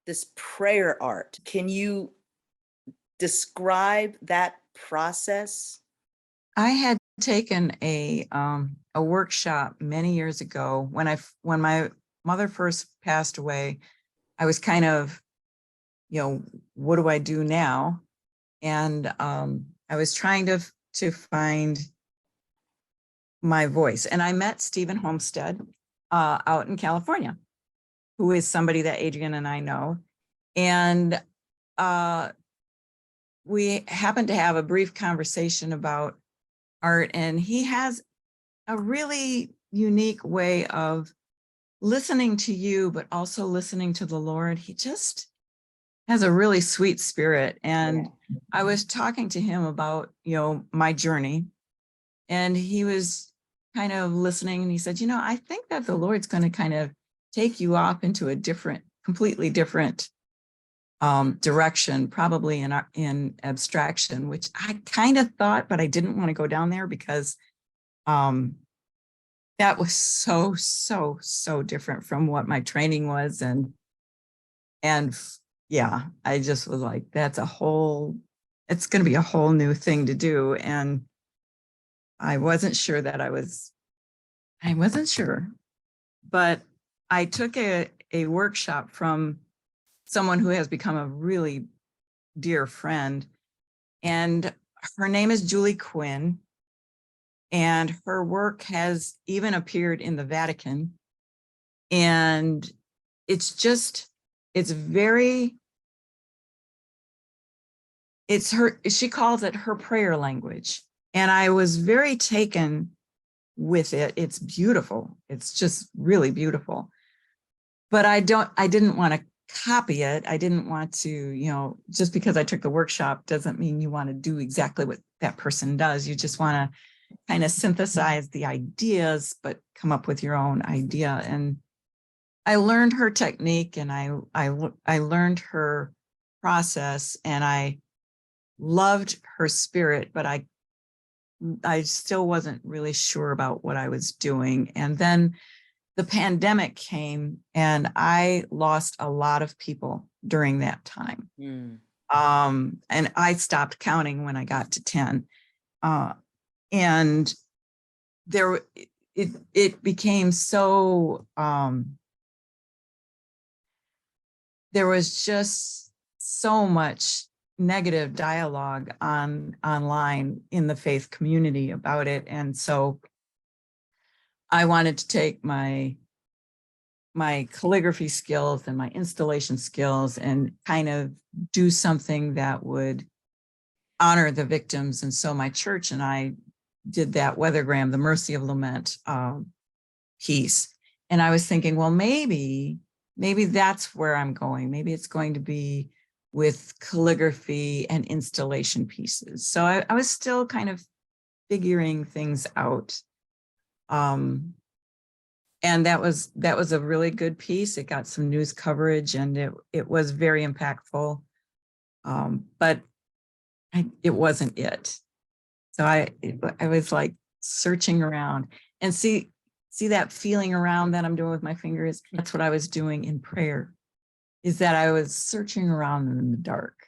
this prayer art. Can you describe that process? I had taken a workshop many years ago when my mother first passed away. I was kind of, what do I do now? And I was trying to find my voice. And I met Stephen Homestead out in California, who is somebody that Adrian and I know. And we happened to have a brief conversation about art, and he has a really unique way of listening to you, but also listening to the Lord. He just has a really sweet spirit. And I was talking to him about, my journey, and he was kind of listening, and he said, I think that the Lord's going to kind of take you off into a completely different direction, probably in abstraction, which I kind of thought, but I didn't want to go down there because that was so different from what my training was. And yeah, I just was like, it's going to be a whole new thing to do. And I wasn't sure, but I took a workshop from someone who has become a really dear friend, and her name is Julie Quinn, and her work has even appeared in the Vatican. And she calls it her prayer language. And I was very taken with it. It's beautiful. It's just really beautiful. But I didn't want to copy it. I didn't want to, just because I took the workshop doesn't mean you want to do exactly what that person does. You just want to kind of synthesize the ideas, but come up with your own idea. And I learned her technique, and I learned her process, and I loved her spirit, but I still wasn't really sure about what I was doing. And then the pandemic came, and I lost a lot of people during that time. And I stopped counting when I got to 10. And it became so, there was just so much negative dialogue online in the faith community about it. And so I wanted to take my calligraphy skills and my installation skills and kind of do something that would honor the victims. And so my church and I did that Weathergram, the Mercy of Lament piece. And I was thinking, well, maybe that's where I'm going. Maybe it's going to be with calligraphy and installation pieces. So I was still kind of figuring things out. And that was a really good piece. It got some news coverage, and it was very impactful. But it wasn't it. So I was like searching around, and see that feeling around that I'm doing with my fingers. That's what I was doing in prayer, is that I was searching around in the dark.